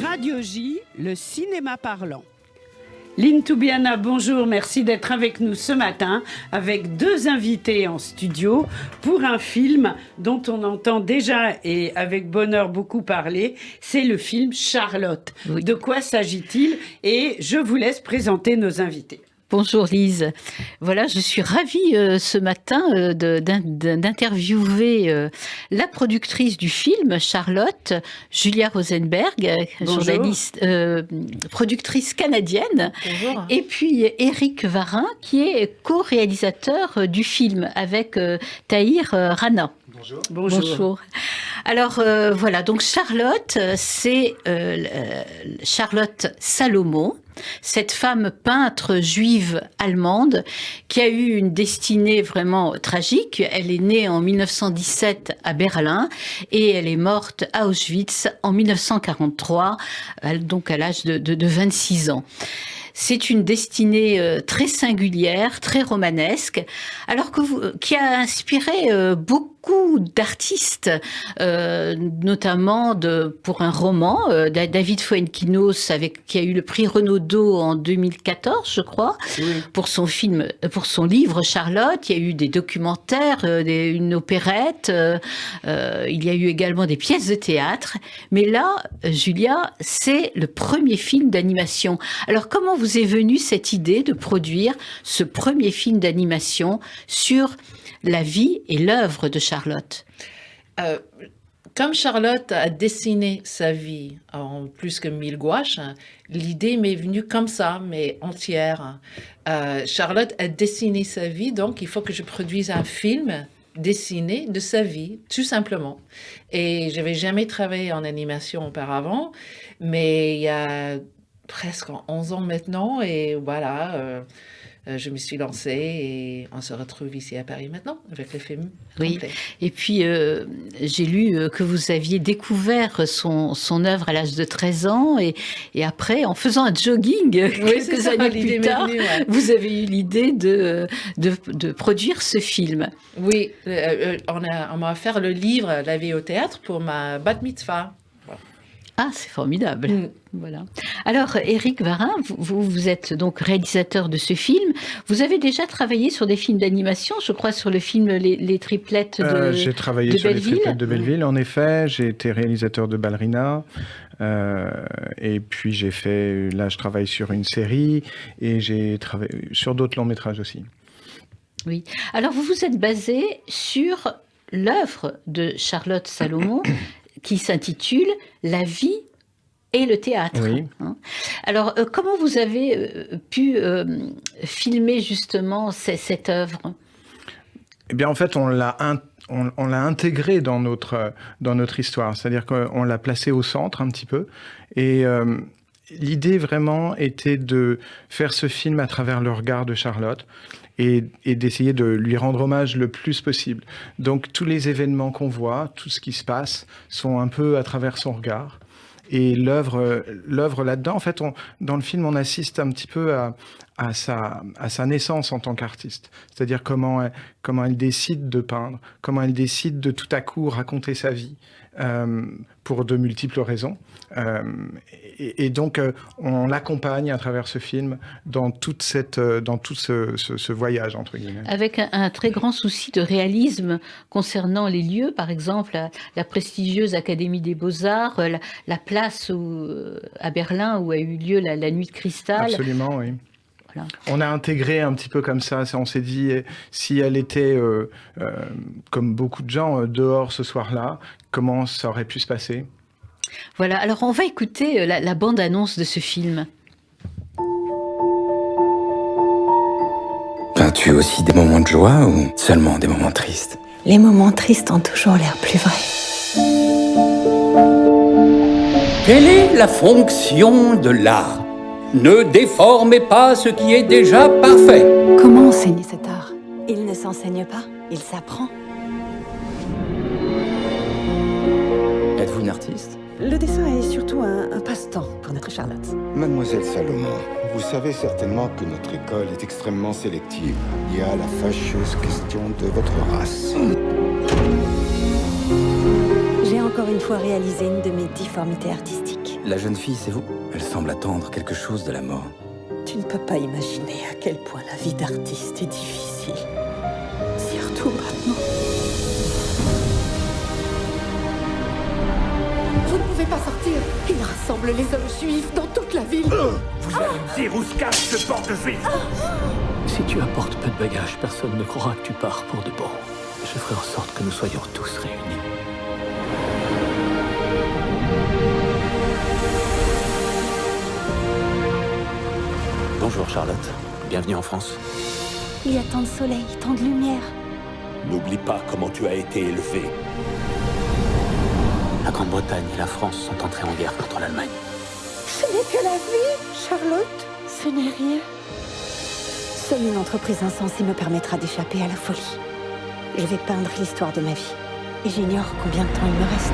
Radio J, le cinéma parlant. Lynn Toubiana, bonjour, merci d'être avec nous ce matin avec deux invités en studio pour un film dont on entend déjà et avec bonheur beaucoup parler, c'est le film Charlotte. Oui. De quoi s'agit-il? Et je vous laisse présenter nos invités. Bonjour Lise. Voilà, je suis ravie ce matin d'interviewer la productrice du film, Charlotte, Julia Rosenberg, journaliste, productrice canadienne. Bonjour. Et puis Éric Varin, qui est co-réalisateur du film avec Tahir Rana. Bonjour. Bonjour. Alors voilà, donc Charlotte, c'est Charlotte Salomon, cette femme peintre juive allemande qui a eu une destinée vraiment tragique. Elle est née en 1917 à Berlin et elle est morte à Auschwitz en 1943, donc à l'âge de 26 ans. C'est une destinée très singulière, très romanesque, alors qui a inspiré beaucoup d'artistes, notamment pour un roman, David Fuenquinos, qui a eu le prix Renaudot en 2014, je crois, oui. pour son livre Charlotte. Il y a eu des documentaires, une opérette, il y a eu également des pièces de théâtre. Mais là, Julia, c'est le premier film d'animation. Alors, comment vous est venue cette idée de produire ce premier film d'animation sur la vie et l'œuvre de Charlotte? Comme Charlotte a dessiné sa vie en plus que 1000 gouaches, l'idée m'est venue comme ça, mais entière. Charlotte a dessiné sa vie, donc il faut que je produise un film dessiné de sa vie, tout simplement. Et je n'avais jamais travaillé en animation auparavant, mais il y a presque 11 ans maintenant, et voilà... je me suis lancée et on se retrouve ici à Paris maintenant avec le film complet. Et puis j'ai lu que vous aviez découvert son œuvre à l'âge de 13 ans et après, en faisant un jogging quelques années plus tard, vous avez eu l'idée de produire ce film. Oui, on m'a offert le livre La vie au théâtre pour ma bat mitzvah. Ah, c'est formidable. Voilà. Alors, Éric Varin, vous êtes donc réalisateur de ce film. Vous avez déjà travaillé sur des films d'animation, je crois, sur le film Les Triplettes de Belleville. J'ai travaillé sur Les Triplettes de Belleville, en effet. J'ai été réalisateur de Ballerina. Et puis, là, je travaille sur une série et j'ai travaillé sur d'autres longs métrages aussi. Oui. Alors, vous vous êtes basé sur l'œuvre de Charlotte Salomon qui s'intitule « La vie et le théâtre ». Oui. Alors, comment vous avez pu filmer justement cette œuvre ? Eh bien, en fait, on l'a intégrée dans notre histoire. C'est-à-dire qu'on l'a placée au centre un petit peu. Et l'idée vraiment était de faire ce film à travers le regard de Charlotte. Et d'essayer de lui rendre hommage le plus possible. Donc tous les événements qu'on voit, tout ce qui se passe, sont un peu à travers son regard. Et l'œuvre là-dedans, en fait, dans le film, on assiste un petit peu à sa naissance en tant qu'artiste. C'est-à-dire comment elle décide de peindre, comment elle décide de tout à coup raconter sa vie, pour de multiples raisons. Et donc, on l'accompagne à travers ce film dans tout ce voyage, entre guillemets. Avec un très grand souci de réalisme concernant les lieux, par exemple, la prestigieuse Académie des Beaux-Arts, la place à Berlin où a eu lieu la Nuit de Cristal. Absolument, oui. Voilà. On a intégré un petit peu comme ça. On s'est dit, si elle était, comme beaucoup de gens, dehors ce soir-là, comment ça aurait pu se passer ? Voilà, alors on va écouter la bande-annonce de ce film. Peins-tu aussi des moments de joie ou seulement des moments tristes ? Les moments tristes ont toujours l'air plus vrais. Quelle est la fonction de l'art ? Ne déformez pas ce qui est déjà parfait. Comment enseigner cet art ? Il ne s'enseigne pas, il s'apprend. Êtes-vous une artiste ? Le dessin est surtout un passe-temps pour notre Charlotte. Mademoiselle Salomon, vous savez certainement que notre école est extrêmement sélective. Il y a la fâcheuse question de votre race. J'ai encore une fois réalisé une de mes difformités artistiques. La jeune fille, c'est vous? Elle semble attendre quelque chose de la mort. Tu ne peux pas imaginer à quel point la vie d'artiste est difficile. Surtout maintenant. Vous ne pouvez pas sortir. Il rassemble les hommes juifs dans toute la ville. Vous allez me dire où se cache ce porte-juif. Si tu apportes peu de bagages, personne ne croira que tu pars pour de bon. Je ferai en sorte que nous soyons tous réunis. Bonjour Charlotte, bienvenue en France. Il y a tant de soleil, tant de lumière. N'oublie pas comment tu as été élevé. La Grande-Bretagne et la France sont entrées en guerre contre l'Allemagne. Ce n'est que la vie, Charlotte. Ce n'est rien. Seule une entreprise insensée me permettra d'échapper à la folie. Je vais peindre l'histoire de ma vie. Et j'ignore combien de temps il me reste.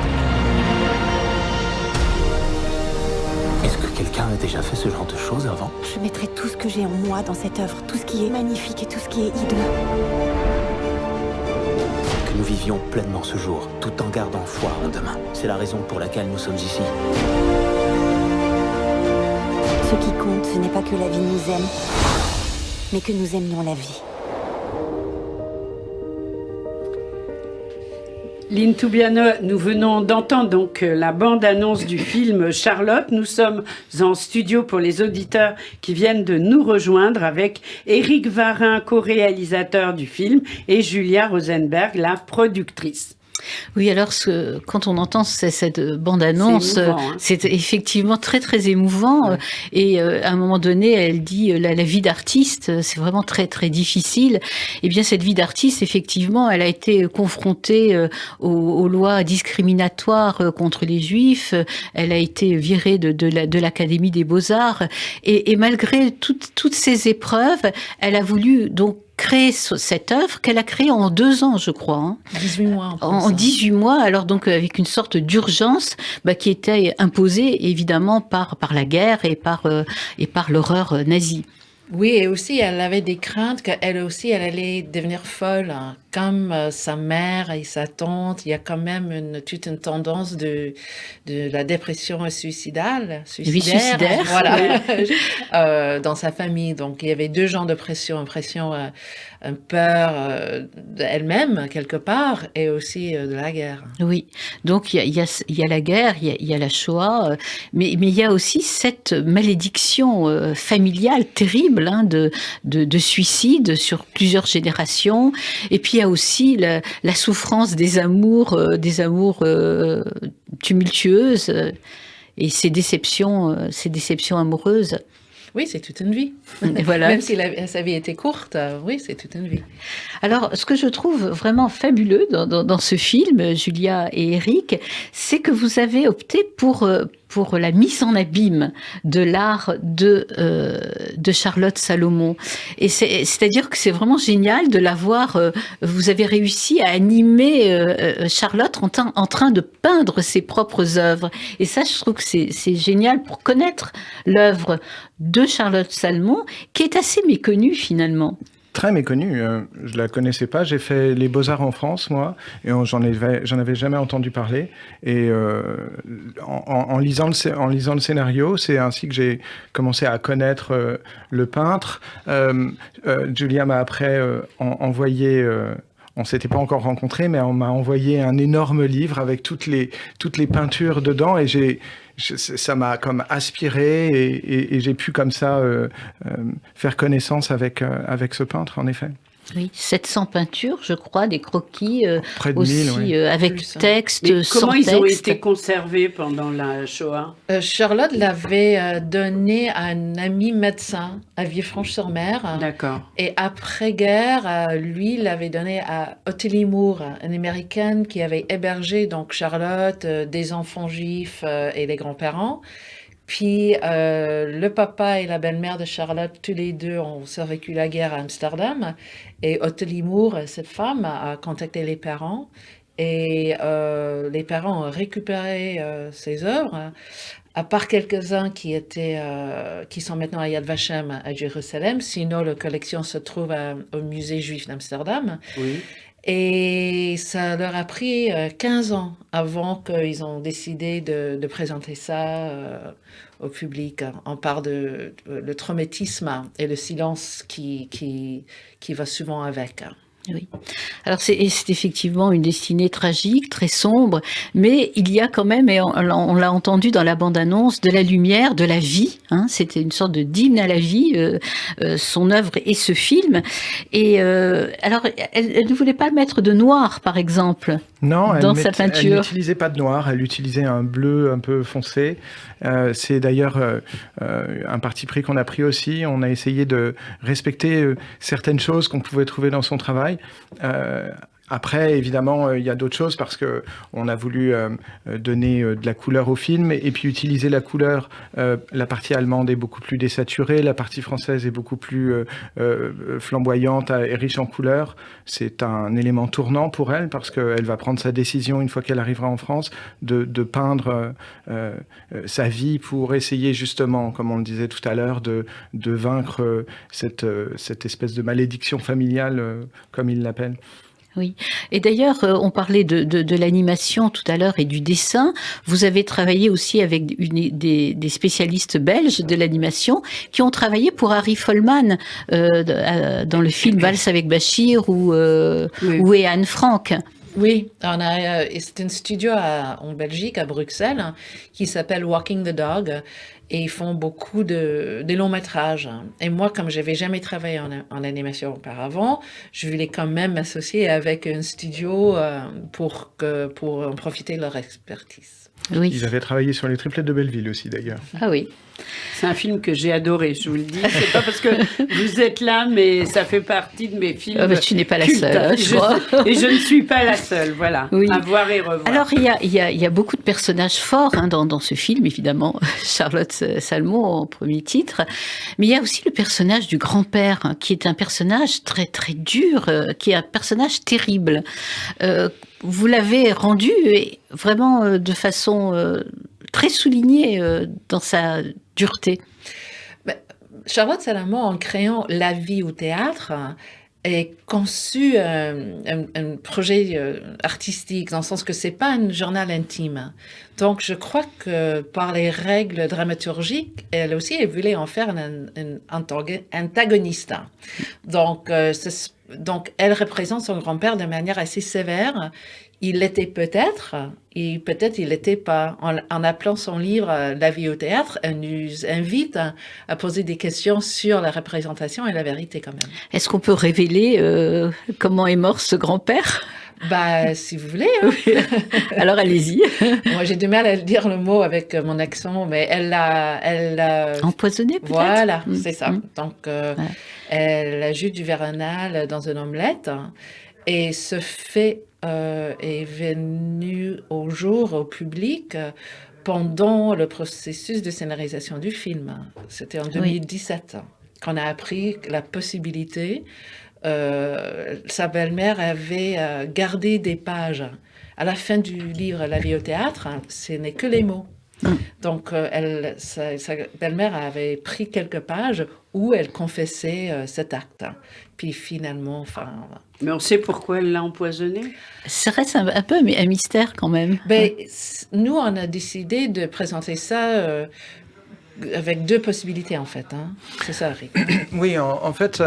Est-ce que quelqu'un a déjà fait ce genre de choses avant? Je mettrai tout ce que j'ai en moi dans cette œuvre, tout ce qui est magnifique et tout ce qui est hideux. Que nous vivions pleinement ce jour, tout en gardant foi en demain. C'est la raison pour laquelle nous sommes ici. Ce qui compte, ce n'est pas que la vie nous aime, mais que nous aimions la vie. Lynn Toubiano, nous venons d'entendre donc la bande-annonce du film Charlotte. Nous sommes en studio pour les auditeurs qui viennent de nous rejoindre avec Éric Varin, co-réalisateur du film, et Julia Rosenberg, la productrice. Oui, alors quand on entend cette bande-annonce, c'est effectivement très très émouvant. Ouais. Et à un moment donné, elle dit la vie d'artiste, c'est vraiment très très difficile. Et bien cette vie d'artiste, effectivement, elle a été confrontée aux lois discriminatoires contre les Juifs. Elle a été virée de l'Académie des Beaux-Arts. Et malgré toutes ces épreuves, elle a voulu donc créer cette œuvre qu'elle a créée en 2 ans, je crois. Hein. 18 mois. En 18 mois, alors donc avec une sorte d'urgence qui était imposée évidemment par la guerre et par l'horreur nazie. Oui, et aussi elle avait des craintes qu'elle aussi elle allait devenir folle, hein. Comme sa mère et sa tante. Il y a quand même toute une tendance de la dépression suicidaire. Voilà, dans sa famille. Donc il y avait 2 genres de pression, une peur d'elle-même quelque part, et aussi de la guerre. Oui, donc il y a la guerre, il y a la Shoah, mais il y a aussi cette malédiction familiale terrible, hein, de suicide sur plusieurs générations. Et puis il y a aussi la souffrance des amours tumultueuses et ces déceptions amoureuses. Oui, c'est toute une vie. Et voilà. Même si sa vie était courte, oui, c'est toute une vie. Alors, ce que je trouve vraiment fabuleux dans ce film, Julia et Éric, c'est que vous avez opté pour la mise en abîme de l'art de Charlotte Salomon. Et c'est-à-dire que c'est vraiment génial de la voir. Vous avez réussi à animer Charlotte en train de peindre ses propres œuvres. Et ça, je trouve que c'est génial pour connaître l'œuvre de Charlotte Salomon, qui est assez méconnue finalement. Très méconnue, je la connaissais pas. J'ai fait les Beaux-Arts en France, moi, et j'en avais jamais entendu parler. Et en lisant le scénario, c'est ainsi que j'ai commencé à connaître le peintre. Julia m'a après envoyé. On s'était pas encore rencontrés, mais on m'a envoyé un énorme livre avec toutes les peintures dedans, et ça m'a comme aspiré, et j'ai pu comme ça faire connaissance avec ce peintre, en effet. Oui, 700 peintures, je crois, des croquis près de aussi 1000, oui. avec texte, mais sans comment texte. Ils ont été conservés pendant la Shoah? Charlotte l'avait donné à un ami médecin à Villefranche-sur-Mer. D'accord. Et après-guerre, lui l'avait donné à Ottilie Moore, une Américaine qui avait hébergé donc Charlotte, des enfants juifs et les grands-parents. Puis le papa et la belle-mère de Charlotte, tous les deux, ont survécu la guerre à Amsterdam. Et Ottilie Moore, cette femme, a contacté les parents. Et les parents ont récupéré ses œuvres, à part quelques-uns qui sont maintenant à Yad Vashem à Jérusalem. Sinon, la collection se trouve au musée juif d'Amsterdam. Oui. Et ça leur a pris 15 ans avant qu'ils ont décidé de présenter ça au public. On parle de le traumatisme et le silence qui va souvent avec. Oui. Alors c'est effectivement une destinée tragique, très sombre, mais il y a quand même, et on l'a entendu dans la bande-annonce, de la lumière, de la vie. Hein, c'était une sorte de d'hymne à la vie, son œuvre et ce film. Et alors, elle ne voulait pas mettre de noir, par exemple. Non, dans sa peinture. Elle n'utilisait pas de noir, elle utilisait un bleu un peu foncé. C'est d'ailleurs un parti pris qu'on a pris aussi. On a essayé de respecter certaines choses qu'on pouvait trouver dans son travail. Après, évidemment, il y a d'autres choses parce que on a voulu donner de la couleur au film et puis utiliser la couleur. La partie allemande est beaucoup plus désaturée, la partie française est beaucoup plus flamboyante et riche en couleurs. C'est un élément tournant pour elle parce qu'elle va prendre sa décision une fois qu'elle arrivera en France de peindre sa vie pour essayer justement, comme on le disait tout à l'heure, de vaincre cette espèce de malédiction familiale, comme il l'appelle. Oui. Et d'ailleurs, on parlait de l'animation tout à l'heure et du dessin. Vous avez travaillé aussi avec des spécialistes belges de l'animation qui ont travaillé pour Harry Folman dans le film Valse avec Bachir ou Anne Frank. Oui, c'est un studio en Belgique, à Bruxelles, qui s'appelle Walking the Dog, et ils font beaucoup de longs métrages. Et moi, comme je n'avais jamais travaillé en animation auparavant, je voulais quand même m'associer avec un studio pour en profiter de leur expertise. Oui. Ils avaient travaillé sur les triplettes de Belleville aussi, d'ailleurs. Ah oui. C'est un film que j'ai adoré, je vous le dis. C'est pas parce que vous êtes là, mais ça fait partie de mes films. Mais tu n'es pas la seule, je crois. Et je ne suis pas la seule, voilà. Oui. À voir et revoir. Alors, il y a beaucoup de personnages forts dans ce film, évidemment. Charlotte Salmon en premier titre. Mais il y a aussi le personnage du grand-père, hein, qui est un personnage très, très dur, qui est un personnage terrible. Vous l'avez rendu vraiment de façon très soulignée dans sa dureté. Charlotte Salmon, en créant La vie au théâtre, a conçu un projet artistique, dans le sens que c'est pas un journal intime. Donc, je crois que par les règles dramaturgiques, elle aussi, elle voulait en faire un antagoniste. Donc, elle représente son grand-père de manière assez sévère. Il l'était peut-être, et peut-être il l'était pas. En appelant son livre La vie au théâtre, elle nous invite à poser des questions sur la représentation et la vérité quand même. Est-ce qu'on peut révéler comment est mort ce grand-père ? Si vous voulez. Hein. Oui. Alors allez-y. Moi, j'ai du mal à dire le mot avec mon accent, mais elle l'a empoisonné peut-être. Voilà, c'est ça. Donc, elle ajoute du véronal dans une omelette, et ce fait est venu au jour, au public, pendant le processus de scénarisation du film. C'était en 2017 qu'on a appris la possibilité. Sa belle-mère avait gardé des pages. À la fin du livre La vie au théâtre, ce n'est que les mots. Donc, sa belle-mère avait pris quelques pages où elle confessait cet acte. Puis finalement, Mais on sait pourquoi elle l'a empoisonné ? Ça reste un peu un mystère quand même. Nous, on a décidé de présenter ça avec deux possibilités, en fait. Hein. C'est ça, Rick. Oui, en fait...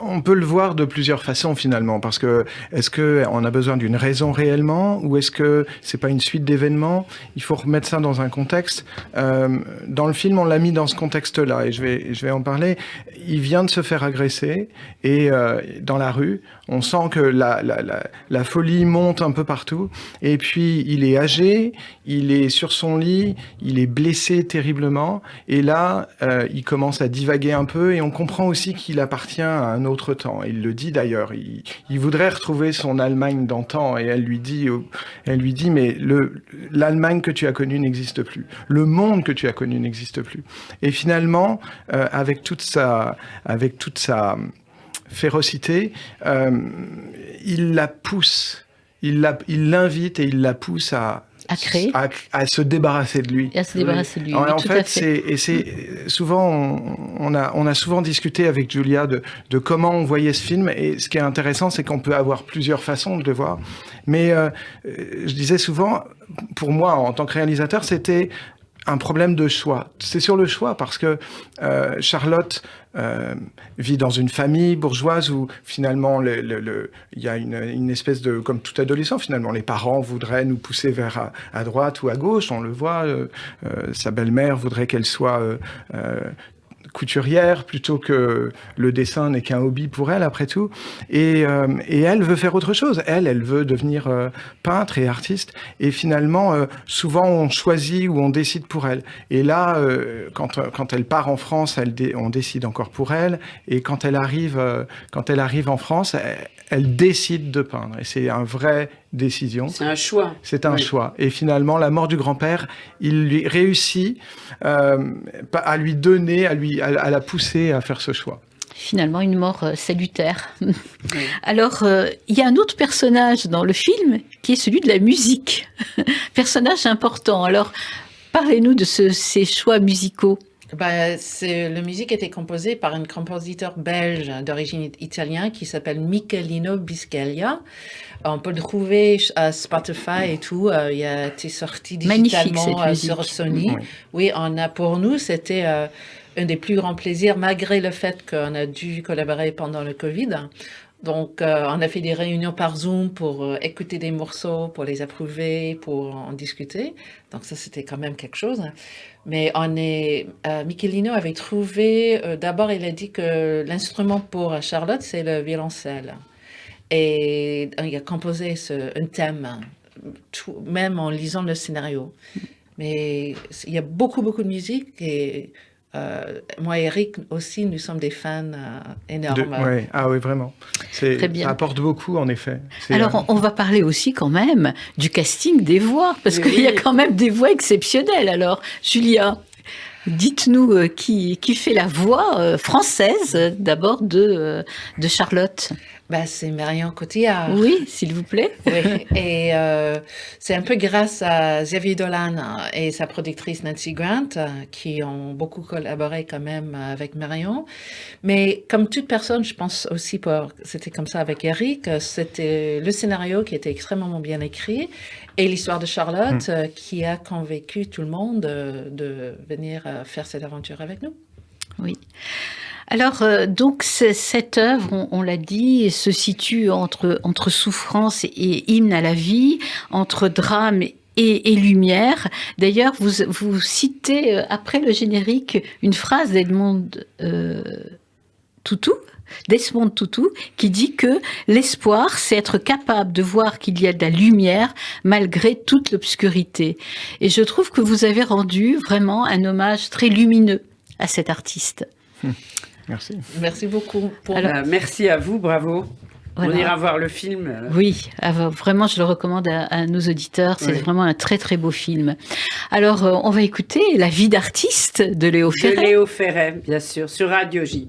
on peut le voir de plusieurs façons finalement, parce que est-ce qu'on a besoin d'une raison réellement, ou est-ce que c'est pas une suite d'événements ? Il faut remettre ça dans un contexte. Dans le film, on l'a mis dans ce contexte-là, et je vais en parler. Il vient de se faire agresser, et dans la rue, on sent que la folie monte un peu partout, et puis il est âgé, il est sur son lit, il est blessé terriblement, et là, il commence à divaguer un peu, et on comprend aussi qu'il appartient à un autre temps. Il le dit d'ailleurs. Il voudrait retrouver son Allemagne d'antan, et elle lui dit, mais l'Allemagne que tu as connue n'existe plus. Le monde que tu as connu n'existe plus. Et finalement, avec toute sa férocité, il la pousse, il l'invite et il la pousse à à créer, à se débarrasser de lui. Et à se débarrasser de lui. En tout fait, à fait. c'est souvent, on a souvent discuté avec Julia de comment on voyait ce film. Et ce qui est intéressant, c'est qu'on peut avoir plusieurs façons de le voir. Mais je disais souvent, pour moi, en tant que réalisateur, c'était un problème de choix. C'est sur le choix parce que Charlotte vit dans une famille bourgeoise où finalement il y a une espèce de, comme tout adolescent finalement, les parents voudraient nous pousser vers à droite ou à gauche, on le voit, sa belle-mère voudrait qu'elle soit couturière plutôt que le dessin n'est qu'un hobby pour elle après tout, et elle veut faire autre chose, elle veut devenir peintre et artiste, et finalement souvent on choisit ou on décide pour elle, et là quand elle part en France, on décide encore pour elle, et quand elle arrive en France, elle décide de peindre, et c'est une vraie décision. C'est un choix. C'est un choix. Et finalement, la mort du grand-père, il lui réussit à lui donner, à la pousser à faire ce choix. Finalement, une mort salutaire. Oui. Alors, il y a un autre personnage dans le film qui est celui de la musique. Personnage important. Alors, parlez-nous de ces choix musicaux. La musique était composée par un compositeur belge d'origine italienne qui s'appelle Michelino Bisceglia. On peut le trouver à Spotify et tout. Il a été sorti digitalement sur Sony. Oui, pour nous, c'était un des plus grands plaisirs, malgré le fait qu'on a dû collaborer pendant le Covid. Donc, on a fait des réunions par Zoom pour écouter des morceaux, pour les approuver, pour en discuter. Donc, ça, c'était quand même quelque chose. Mais Michelino avait trouvé, d'abord, il a dit que l'instrument pour Charlotte, c'est le violoncelle. Et il a composé un thème, même en lisant le scénario. Mais il y a beaucoup, beaucoup de musique et moi et Eric aussi, nous sommes des fans énormes. Oui, vraiment. Très bien. Ça apporte beaucoup, en effet. Alors, on va parler aussi quand même du casting des voix, parce qu'il y a quand même des voix exceptionnelles. Alors, Julia, dites-nous qui fait la voix française, d'abord, de Charlotte. C'est Marion Cotillard. Oui, s'il vous plaît. Oui, et c'est un peu grâce à Xavier Dolan et sa productrice Nancy Grant qui ont beaucoup collaboré quand même avec Marion. Mais comme toute personne, je pense aussi c'était comme ça avec Eric, c'était le scénario qui était extrêmement bien écrit et l'histoire de Charlotte qui a convaincu tout le monde de venir faire cette aventure avec nous. Oui. Alors, donc, cette œuvre, on l'a dit, se situe entre souffrance et hymne à la vie, entre drame et lumière. D'ailleurs, vous citez, après le générique, une phrase d'Edmond Desmond Tutu, qui dit que l'espoir, c'est être capable de voir qu'il y a de la lumière malgré toute l'obscurité. Et je trouve que vous avez rendu vraiment un hommage très lumineux à cet artiste. Merci. Merci beaucoup. Merci à vous, bravo. Voilà. On ira voir le film. Oui, vraiment, je le recommande à nos auditeurs. C'est vraiment un très, très beau film. Alors, on va écouter La vie d'artiste de Léo Ferré. De Léo Ferré, bien sûr, sur Radio J.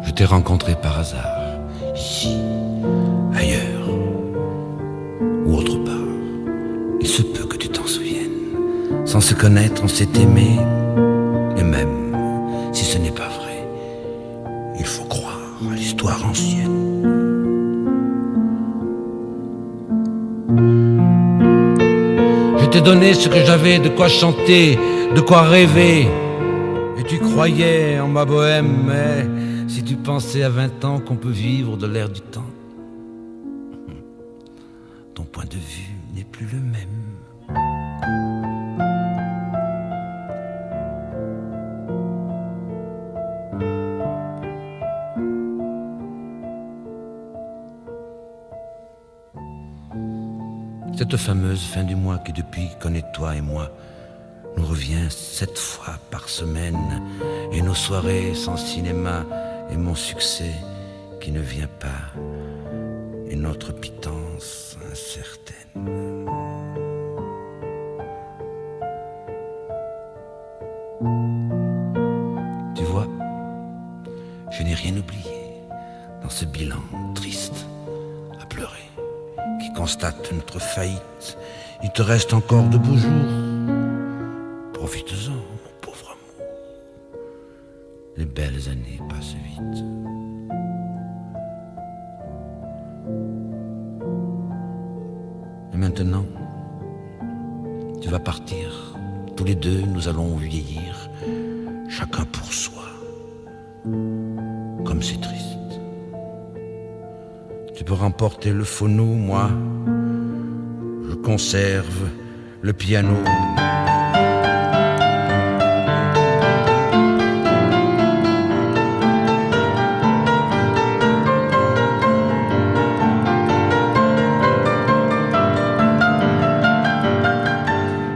Je t'ai rencontré par hasard, ici, ailleurs, ou autre part. Il se peut que tu t'en souviennes. Sans se connaître, on s'est aimé, et même si ce n'est pas vrai, il faut croire à l'histoire ancienne. Je t'ai donné ce que j'avais, de quoi chanter, de quoi rêver, et tu croyais en ma bohème, mais... Si tu pensais à 20 ans qu'on peut vivre de l'air du temps, ton point de vue n'est plus le même. Cette fameuse fin du mois qui depuis connaît toi et moi nous revient 7 fois par semaine et nos soirées sans cinéma et mon succès qui ne vient pas et notre pitance incertaine. Tu vois, je n'ai rien oublié dans ce bilan triste à pleurer qui constate notre faillite. Il te reste encore de beaux jours. Profites-en, mon pauvre amour. Les belles années passent vite. Et maintenant, tu vas partir. Tous les deux, nous allons vieillir, chacun pour soi. Comme c'est triste. Tu peux remporter le phono, moi, je conserve le piano.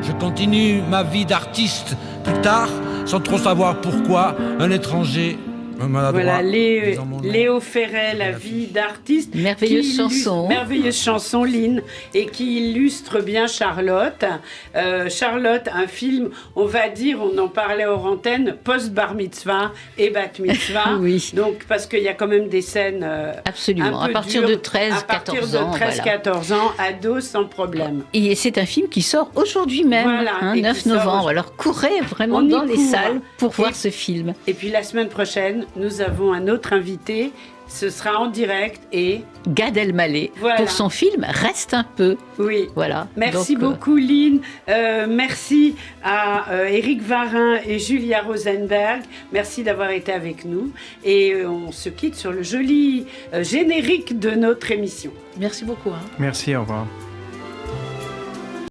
Je continue ma vie d'artiste plus tard, sans trop savoir pourquoi, un étranger. Voilà, Léo Ferré, La vie d'artiste. Merveilleuse chanson. Merveilleuse chanson, Lynn, et qui illustre bien Charlotte. Charlotte, un film, on va dire, on en parlait hors antenne, post-bar mitzvah et bat mitzvah. Oui. Donc, parce qu'il y a quand même des scènes absolument, un peu à partir dures, de 13-14 ans. À partir de 13-14 ans, ado sans problème. Et c'est un film qui sort aujourd'hui même, voilà, 9 novembre. Alors courez vraiment dans les salles pour voir ce film. Et puis la semaine prochaine, nous avons un autre invité. Ce sera en direct et... Gad Elmaleh, pour son film Reste un peu. Oui. Voilà. Merci beaucoup, Lynn. Merci à Éric Varin et Julia Rosenberg. Merci d'avoir été avec nous. Et on se quitte sur le joli générique de notre émission. Merci beaucoup. Merci, au revoir.